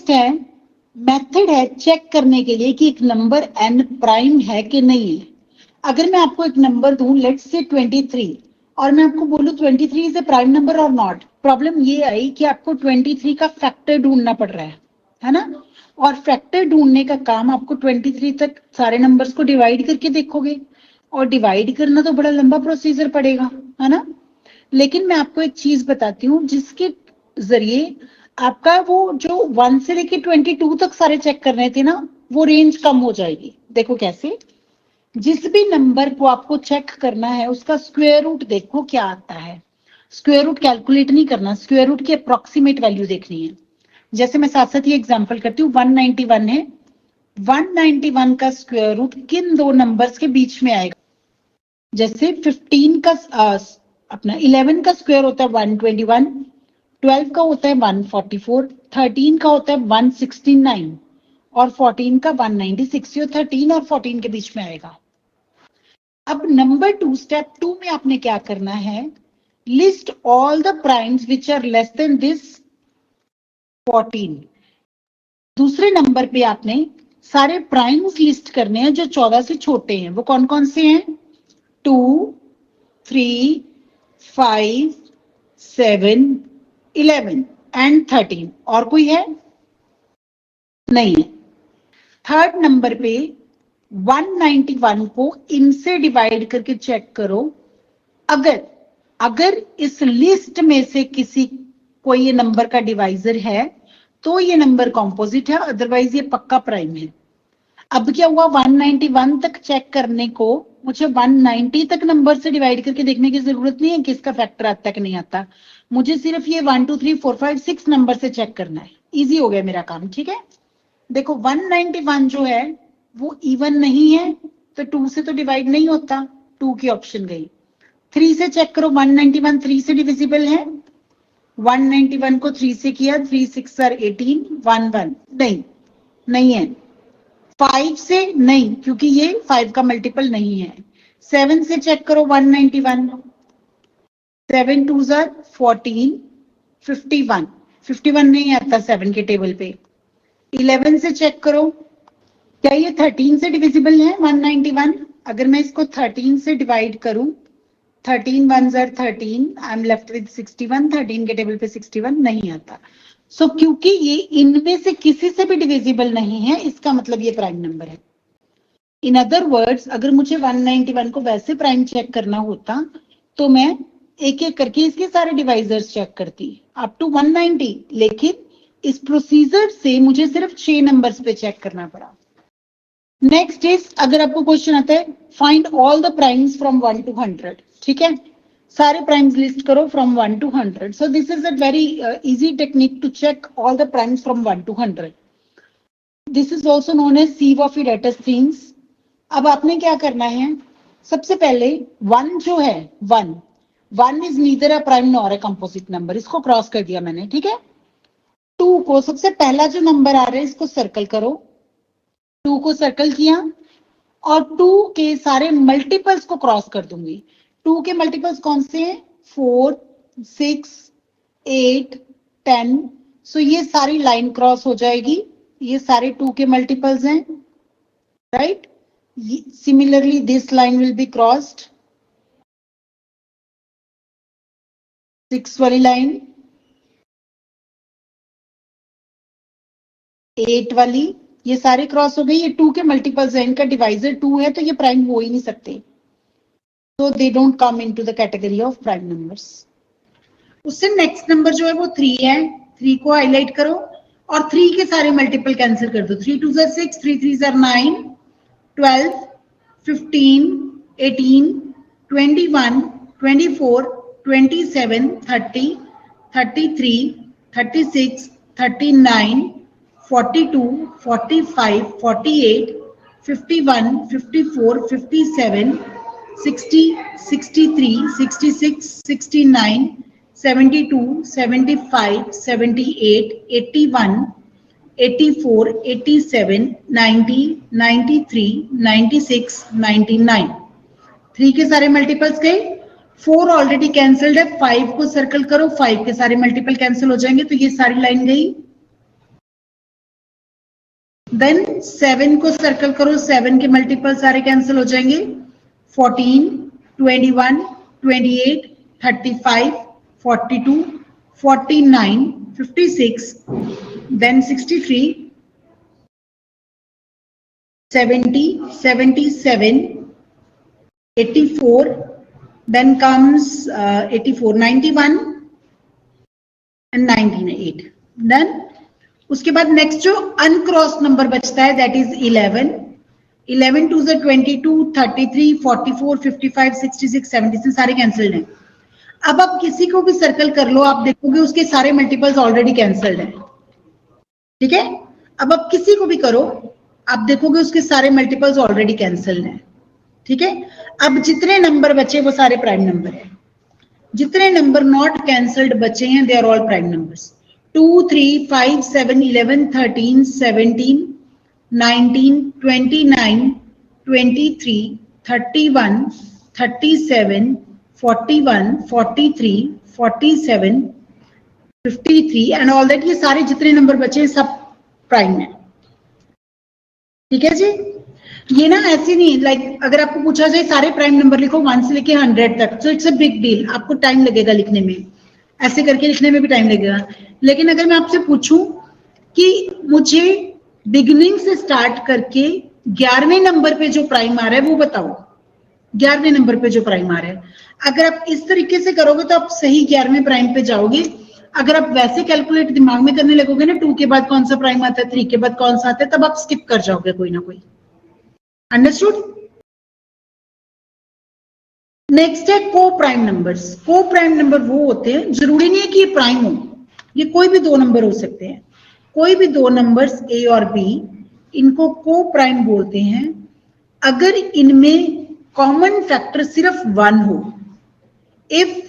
Next है method है check करने के लिए कि एक नंबर n प्राइम है कि नहीं है। अगर मैं आपको एक नंबर दूं, लेट्स से 23, और मैं आपको बोलूं 23 इज ए प्राइम नंबर और नॉट, प्रॉब्लम ये आई कि आपको 23 का फैक्टर ढूंढना पड़ रहा है ना। और फैक्टर ढूंढने का काम आपको 23 तक सारे नंबर्स को डिवाइड करके देखोगे, और डिवाइड करना तो बड़ा लंबा प्रोसीजर पड़ेगा, है ना। लेकिन मैं आपको एक चीज बताती हूँ जिसके जरिए आपका वो जो 1 से लेके 22 तक सारे चेक करने थे ना, वो रेंज कम हो जाएगी। देखो कैसे, जिस भी नंबर को आपको चेक करना है उसका स्क्वायर रूट देखो क्या आता है। स्क्वायर रूट कैलकुलेट नहीं करना, स्क्वायर रूट की अप्रोक्सीमेट वैल्यू देखनी है। जैसे मैं साथ साथ ये एग्जांपल करती हूँ, 191 है, 191 का स्क्वायर रूट किन दो नंबर्स के बीच में आएगा। जैसे 15 का अपना 11 का स्क्वायर होता है 121, 12 का होता है 144, 13 का होता है 169 और 14 का 196। ये 13 और 14 के बीच में आएगा। अब नंबर 2, स्टेप 2 में आपने क्या करना है, list all the primes which are less than this 14। दूसरे नंबर पे आपने सारे प्राइम्स लिस्ट करने हैं जो 14 से छोटे हैं। वो कौन कौन से हैं? 2, 3, 5, 7, 11 एंड 13। और कोई है? नहीं है। थर्ड नंबर पे 191 को इनसे डिवाइड करके चेक करो। अगर इस लिस्ट में से किसी कोई ये नंबर का डिवाइजर है तो ये नंबर कॉम्पोजिट है, अदरवाइज ये पक्का प्राइम है। अब क्या हुआ, 191 तक चेक करने को मुझे 190 तक नंबर से डिवाइड करके देखने की जरूरत नहीं है कि इसका फैक्टर आता है कि नहीं आता। मुझे सिर्फ ये 1 2 3 4 5 6 नंबर से चेक करना है। इजी हो गया मेरा काम, ठीक है। देखो 191 जो है वो इवन नहीं है, तो 2 से तो डिवाइड नहीं होता, 2 की ऑप्शन गई। 3 से चेक करो, 191 3 से डिविजिबल है। 191 को 3 से किया, 3 6 आर 18, 1 1 नहीं है। 5 से नहीं, क्योंकि ये 5 का मल्टीपल नहीं है। 7 से चेक करो 191, 7 2 आर 14, 51 51 नहीं आता 7 के टेबल पे। 11 से चेक करो, क्या ये 13 से डिविजिबल है 191? अगर मैं इसको 13 से डिवाइड करूं, 13 1s are 13, I am left with 61, 13 के टेबल पे 61 नहीं आता। सो क्योंकि ये इनमें से किसी से भी डिविजिबल नहीं है, इसका मतलब ये प्राइम नंबर है। इन अदर वर्ड्स, अगर मुझे 191 को वैसे प्राइम चेक करना होता तो मैं एक एक करके इसके सारे डिवाइजर्स चेक करती अप टू 190, लेकिन इस प्रोसीजर से मुझे सिर्फ 6 नंबर्स पे चेक करना पड़ा। नेक्स्ट इज, अगर आपको क्वेश्चन आता है find all the primes from 1 to 100, ठीक है, सारे प्राइम्स लिस्ट करो from 1 to 100। So this is a very easy technique to check all the primes from 1 to 100। This is also known as sieve of Eratosthenes things. अब आपने क्या करना है, सबसे पहले 1 जो है, 1 is neither a prime nor a composite number, इसको क्रॉस कर दिया मैंने, ठीक है। 2 को, सबसे पहला जो नंबर आ रहा है इसको सर्कल करो, 2 को सर्कल किया और 2 के सारे मल्टीपल्स को क्रॉस कर दूंगी। 2 के मल्टीपल्स कौन से हैं? 4, 6, 8, 10। सो ये सारी लाइन क्रॉस हो जाएगी, ये सारे 2 के मल्टीपल्स हैं, right. Similarly this line will be crossed, 6 वाली लाइन, 8 वाली, ये सारे क्रॉस हो गई। ये 2 के मल्टीपल्स हैं, इनका डिवाइजर 2 है, तो ये प्राइम हो ही नहीं सकते, so they don't come into the category of prime numbers। उससे नेक्स्ट नंबर जो है वो 3 है, 3 को हाईलाइट करो और 3 के सारे मल्टीपल कैंसिल कर दो। 3 2s are 6, 3 3s are 9, 12, 15, 18, 21, 24, 27, 30, 33, 36, 39, 42, 45, 48, 51, 54, 57, 60, 63, 66, 69, 72, 75, 78, 81, 84, 87, 90, 93, 96, 99। 3 के सारे मल्टीपल्स गए, 4 ऑलरेडी कैंसिल्ड है, 5 को सर्कल करो, 5 के सारे मल्टीपल कैंसिल हो जाएंगे, तो ये सारी लाइन गई। देन 7 को सर्कल करो, 7 के मल्टीपल सारे कैंसिल हो जाएंगे, 14, 21, 28, 35, 42, 49, 56, then 63, 70, 77, 84, then comes 84, 91 and 98. Then उसके बाद नेक्स्ट जो अनक्रॉस नंबर बचता है दैट इज 11. 11 2 से 22, 33, 44, 55, 66, 76 सारे कैंसिल्ड हैं. अब आप किसी को भी सर्कल कर लो, आप देखोगे उसके सारे मल्टीपल्स ऑलरेडी कैंसिल्ड हैं. ठीक है, अब आप किसी को भी करो, आप देखोगे उसके सारे मल्टीपल्स ऑलरेडी कैंसिल्ड हैं. ठीक है, अब जितने नंबर बचे वो सारे प्राइम नंबर हैं. जितने नंबर नॉट कैंसिल्ड बचे हैं they are all prime numbers. 2, 3, 5, 7, 11, 13, 17, 19, 29, 23, 31, 37, 41, 43, 47, 53 and all that. ये सारे जितने नंबर बचे सब प्राइम है. ठीक है जी, ये ना ऐसे नहीं लाइक अगर आपको पूछा जाए सारे प्राइम नंबर लिखो 1 से लेके 100 तक, तो इट्स अ बिग डील, आपको टाइम लगेगा लिखने में, ऐसे करके लिखने में भी टाइम लगेगा. लेकिन अगर मैं आपसे पूछूं कि मुझे बिगिनिंग से स्टार्ट करके 11वें नंबर पे जो प्राइम आ रहा है वो बताओ, 11वें नंबर पे जो प्राइम आ रहा है, अगर आप इस तरीके से करोगे तो आप सही 11वें प्राइम पे जाओगे. अगर आप वैसे कैलकुलेट दिमाग में करने लगोगे ना, 2 के बाद कौन सा प्राइम आता है, 3 के बाद कौन सा आता है, तब आप स्किप कर जाओगे कोई ना कोई. अंडरस्टूड. नेक्स्ट है को प्राइम नंबर्स. को प्राइम नंबर वो होते हैं, जरूरी नहीं है कि ये प्राइम हो, ये कोई भी दो नंबर हो सकते हैं. कोई भी दो नंबर्स ए और बी, इनको को प्राइम बोलते हैं अगर इनमें कॉमन फैक्टर सिर्फ 1 हो. इफ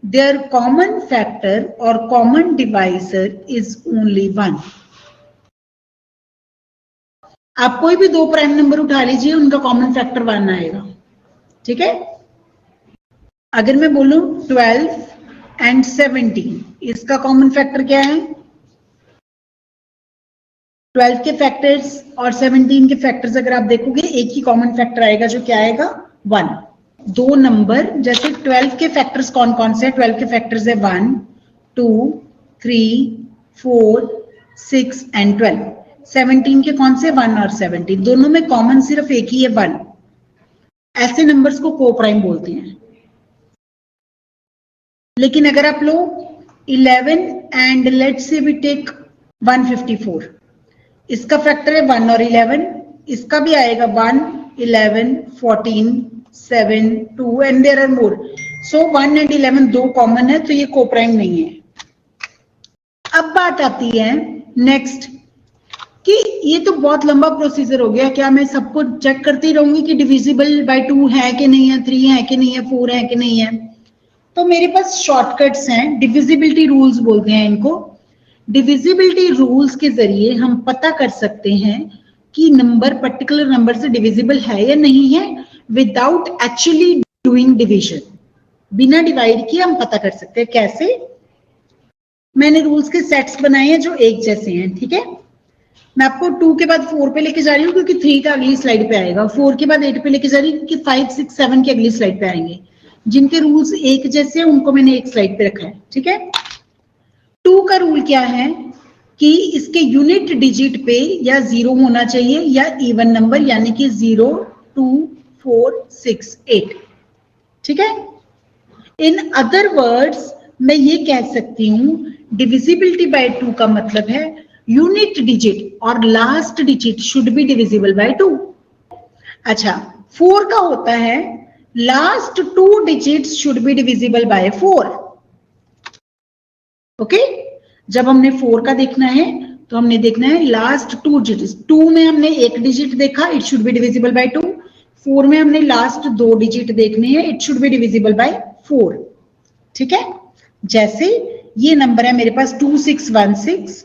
देयर कॉमन फैक्टर और कॉमन डिवाइजर इज ओनली 1. आप कोई भी दो प्राइम नंबर उठा लीजिए, उनका कॉमन फैक्टर 1 आएगा. ठीक है, अगर मैं बोलूं 12 एंड 17, इसका कॉमन फैक्टर क्या है? 12 के फैक्टर्स और 17 के फैक्टर्स अगर आप देखोगे एक ही कॉमन फैक्टर आएगा जो क्या आएगा? 1. दो नंबर जैसे 12 के फैक्टर्स कौन कौन से हैं? 12 के फैक्टर्स है 1, 2, 3, 4, 6 एंड 12. 17 के कौन से? 1 और 17, दोनों में कॉमन सिर्फ एक ही है 1. ऐसे नंबर्स को को प्राइम बोलते हैं. लेकिन अगर आप लो 11 and let's say we take 154, इसका फैक्टर है 1 और 11, इसका भी आएगा 1, 11, 14, 7, 2 and there are more. So 1 and 11 दो कॉमन है, तो ये को प्राइम नहीं है. अब बात आती है नेक्स्ट कि ये तो बहुत लंबा प्रोसीजर हो गया, क्या मैं सबको चेक करती रहूंगी कि डिविजिबल बाय 2 है कि नहीं है, 3 है कि नहीं है, 4 है कि नहीं है? तो मेरे पास शॉर्टकट्स हैं, डिविजिबिलिटी रूल्स बोलते हैं इनको. डिविजिबिलिटी रूल्स के जरिए हम पता कर सकते हैं कि नंबर पर्टिकुलर नंबर से डिविजिबल है या नहीं है विदाउट एक्चुअली डूइंग डिवीजन. बिना डिवाइड किए हम पता कर सकते हैं. कैसे? मैंने रूल्स के सेट्स बनाए हैं जो एक जैसे हैं. ठीक है, मैं आपको 2 के बाद 4 पे लेके जा रही हूँ क्योंकि 3 का अगली स्लाइड पे आएगा. 4 के बाद 8 पे लेके जा रही हूँ क्योंकि 5, 6, 7 की अगली स्लाइड पे आएंगे. जिनके रूल्स एक जैसे हैं उनको मैंने एक स्लाइड पे रखा है. ठीक है, 2 का रूल क्या है कि इसके यूनिट डिजिट पे या 0 होना चाहिए या इवन नंबर, यानी कि 0, 2, 4, 6, 8. ठीक है, इन अदर वर्ड्स मैं ये कह सकती हूं डिविजिबिलिटी बाय 2 का मतलब है यूनिट डिजिट और last digit should be divisible by 2. अच्छा, 4 का होता है last 2 digits should be divisible by 4. Okay, जब हमने 4 का देखना है तो हमने देखना है लास्ट 2 डिजिट्स. 2 में हमने एक डिजिट देखा, it should be divisible by 2. 4 में हमने लास्ट 2 डिजिट देखने हैं, it should be divisible by 4. ठीक है, जैसे ये नंबर है मेरे पास 2616,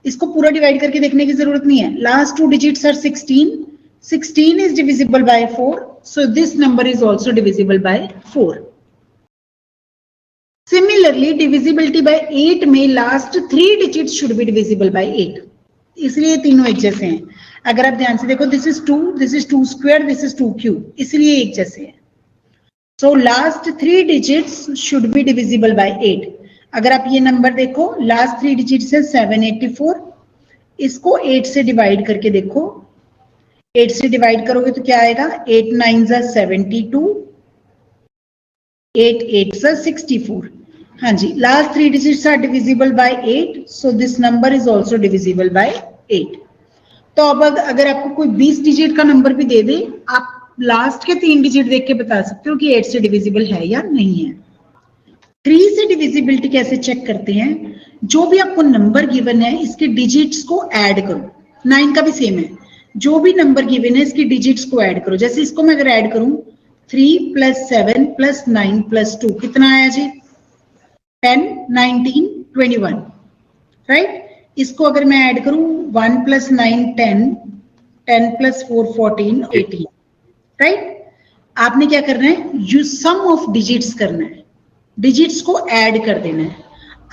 इसको पूरा डिवाइड करके देखने की जरूरत नहीं है. Last 2 digits are 16, 16 is divisible by 4, so this number is also divisible by 4. Similarly, divisibility by 8 में last 3 digits should be divisible by 8. इसलिए ये तीनों एक जैसे हैं। अगर आप ध्यान से देखो, this is 2 square, this is 2 cube, इसलिए एक जैसे हैं। So last 3 digits should be divisible by 8। अगर आप ये नंबर देखो, लास्ट 3 डिजिट्स है 784, इसको 8 से डिवाइड करके देखो, 8 से डिवाइड करोगे तो क्या आएगा, 8 9 जा 72, 8 8 जा 64। हाँ जी, last 3 digits are divisible by 8, so this number is also divisible by 8। तो अब अगर आपको कोई 20 डिजिट का नंबर भी दे दे, आप लास्ट के 3 डिजिट देख के बता सकते हो कि 8 से डिविजिबल है या नहीं है। 3 से डिविजिबिलिटी कैसे चेक करते हैं, जो भी आपको नंबर गिवन है इसके डिजिट्स को ऐड करो। 9 का भी सेम है, जो भी नंबर गिवन है इसके डिजिट्स को ऐड करो। जैसे इसको मैं अगर ऐड करूं 3 + 7 + 9 + 2 कितना आया जी, 10 19 21, राइट। इसको अगर मैं ऐड करूं 1 + 9 10, 10 + 4 14 18, राइट। आपने क्या करना है, यू सम ऑफ डिजिट्स करना है, डिजिट्स को ऐड कर देना है।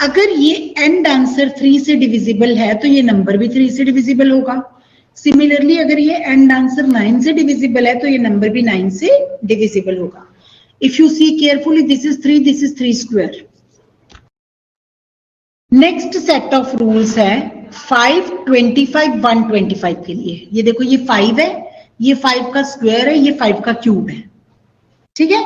अगर ये एंड आंसर 3 से डिविजिबल है तो ये नंबर भी 3 से डिविजिबल होगा। सिमिलरली अगर ये एंड आंसर 9 से डिविजिबल है तो ये नंबर भी 9 से डिविजिबल होगा। If you see carefully, this is 3, this is 3 square. Next set of rules है 5 25 125 के लिए। ये देखो, ये 5 है, ये 5 का स्क्वायर है, ये 5 का क्यूब है, ठीक है।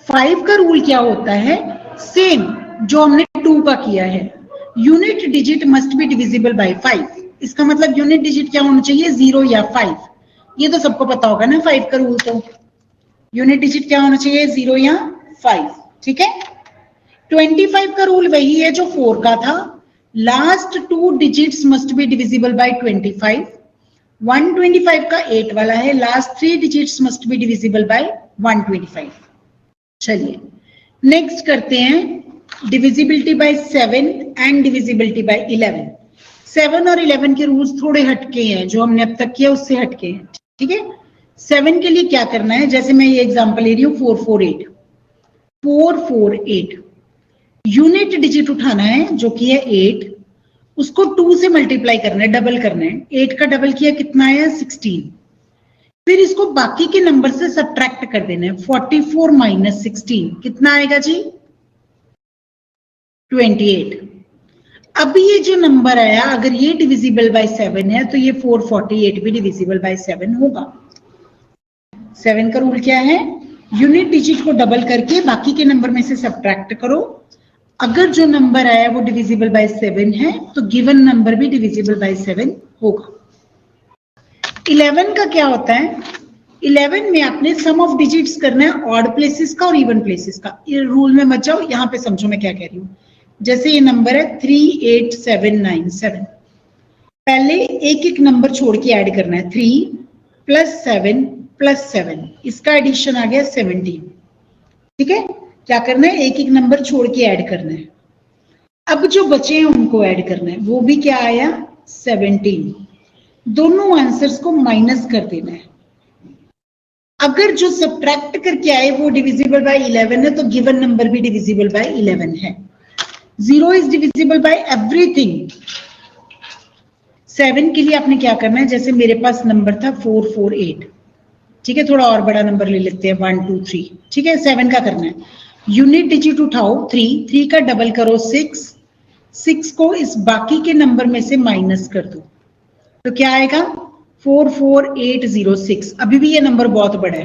5 का रूल क्या होता है, सेम जो हमने 2 का किया है, unit digit must be divisible by 5। इसका मतलब यूनिट डिजिट क्या होना चाहिए, 0 या 5। ये तो सबको पता होगा ना 5 का रूल, तो यूनिट डिजिट क्या होना चाहिए, 0 या 5, ठीक है। 25 का रूल वही है जो 4 का था, last 2 digits must be divisible by 25। 125 का 8 वाला है, last 3 digits must be divisible by 125। चलिए नेक्स्ट करते हैं divisibility bye 7 and divisibility bye 11। 7 और 11 के रूल्स थोड़े हटके हैं, जो हमने अब तक किया उससे हटके हैं, ठीक है। 7 के लिए क्या करना है, जैसे मैं ये एग्जांपल ले रही हूँ 448, 448 यूनिट डिजिट उठाना है जो कि है 8, उसको 2 से मल्टीप्लाई करना है, डबल करना है। 8 का डबल किया कितना आया, 16। फिर इसको बाकी के नंबर से सब्ट्रैक्ट कर देना है, 44 - 16 कितना आएगा जी, 28। अब ये जो नंबर आया, अगर ये डिविजिबल बाय 7 है तो ये 448 भी डिविजिबल बाय 7 होगा। 7 का रूल क्या है, यूनिट डिजिट को डबल करके बाकी के नंबर में से सब्ट्रैक्ट करो। अगर जो नंबर आया वो डिविजिबल बाय 7 है तो गिवन नंबर भी डिविजिबल बाय 7 होगा। 11 का क्या होता है, 11 में आपने सम ऑफ डिजिट्स करना है, ऑड प्लेसेस का और इवन प्लेसेस का। ये रूल में मत जाओ, यहां पे समझो मैं क्या कह रही हूं। जैसे ये नंबर है 38797, पहले एक एक नंबर छोड़ के ऐड करना है, 3 + 7 + 7, इसका एडिशन आ गया 17, ठीक है। क्या करना है, एक एक नंबर छोड़ के ऐड करना है। अब जो बचे हैं उनको ऐड करना है, वो भी क्या आया, 17। दोनों आंसर्स को माइनस कर देना है। अगर जो सब्ट्रैक्ट करके आए वो डिविजिबल बाय 11 है तो गिवन नंबर भी डिविजिबल बाय 11 है। 0 इज डिविजिबल बाय एवरीथिंग। 7 के लिए आपने क्या करना है, जैसे मेरे पास नंबर था 448, ठीक है, थोड़ा और बड़ा नंबर ले लेते हैं 1 2 3, ठीक है। 7 का करना है, यूनिट डिजिट उठाओ 3, 3 का डबल करो 6, 6 को इस बाकी के नंबर में से माइनस कर दो तो क्या आएगा, 44806। अभी भी ये नंबर बहुत बड़ा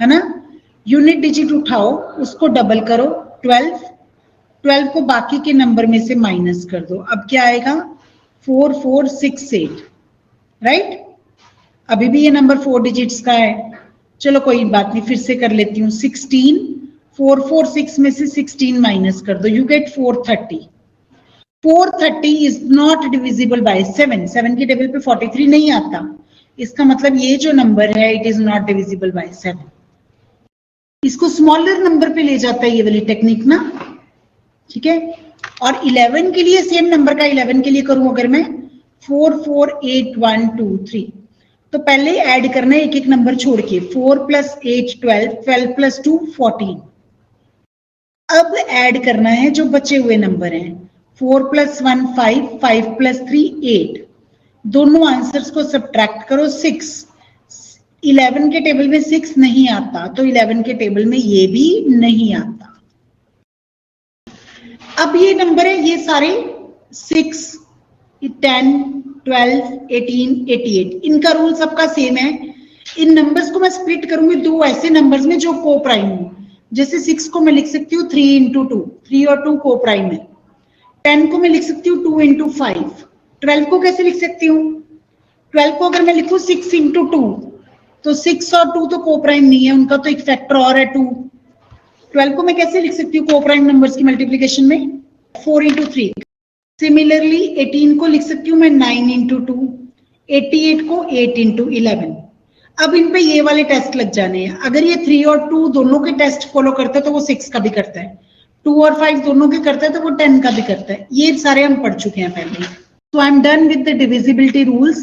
है ना। यूनिट डिजिट उठाओ, उसको डबल करो 12, 12 को बाकी के नंबर में से माइनस कर दो, अब क्या आएगा 4468, राइट। अभी भी ये नंबर 4 डिजिट्स का है। चलो कोई बात नहीं, फिर से कर लेती हूँ। 16, 446 में से 16 माइनस कर दो, you get 430। 430 is not divisible by 7। 7 के टेबल पे 43 नहीं आता, इसका मतलब ये जो नंबर है it is not divisible by 7। इसको स्मॉलर नंबर पे ले जाता है ये वाली टेक्निक ना, ठीक है। और 11 के लिए सेम नंबर का 11 के लिए करूं अगर मैं 448123, तो पहले ऐड करना है एक एक नंबर छोड़ के, 4 + 8 12, 12 + 2 14। अब ऐड करना है जो बचे हुए नंबर हैं, 4 + 1 5, 5 + 3 8। दोनों आंसर्स को सब्ट्रैक्ट करो। 6 11 के टेबल में 6 नहीं आता, तो 11 के टेबल में ये भी नहीं आता। अब ये नंबर है, ये सारे 6 10 12 18 88, इनका रूल सबका सेम है। इन नंबर्स को मैं स्प्लिट करूंगी दो ऐसे नंबर्स में जो को प्राइम हो। जैसे 6 को मैं लिख सकती हूँ 3 इंटू 2, 3 और 2 को प्राइम है। 10 को मैं लिख सकती हूँ 2 इंटू 5। 12 को कैसे लिख सकती हूँ? 12 को अगर मैं लिखूं 6 इंटू 2, तो 6 और 2 तो को प्राइम नहीं है, उनका तो एक फैक्टर और है 2। 12 को मैं कैसे लिख सकती हूँ को प्राइम नंबर्स की मल्टीप्लीकेशन में? 4 इंटू 3। सिमिलरली 18 को लिख सकती हूँ मैं 9 इंटू 2, 88 को 8 इंटू 11। अब इन पे ये वाले टेस्ट लग जाने हैं। अगर ये 3 और 2 दोनों के टेस्ट फॉलो करता है तो वो 6 का भी करता है, 2 और 5 दोनों के करता है तो वो 10 का भी करता है। ये सारे हम पढ़ चुके हैं पहले। So I'm done with the divisibility rules.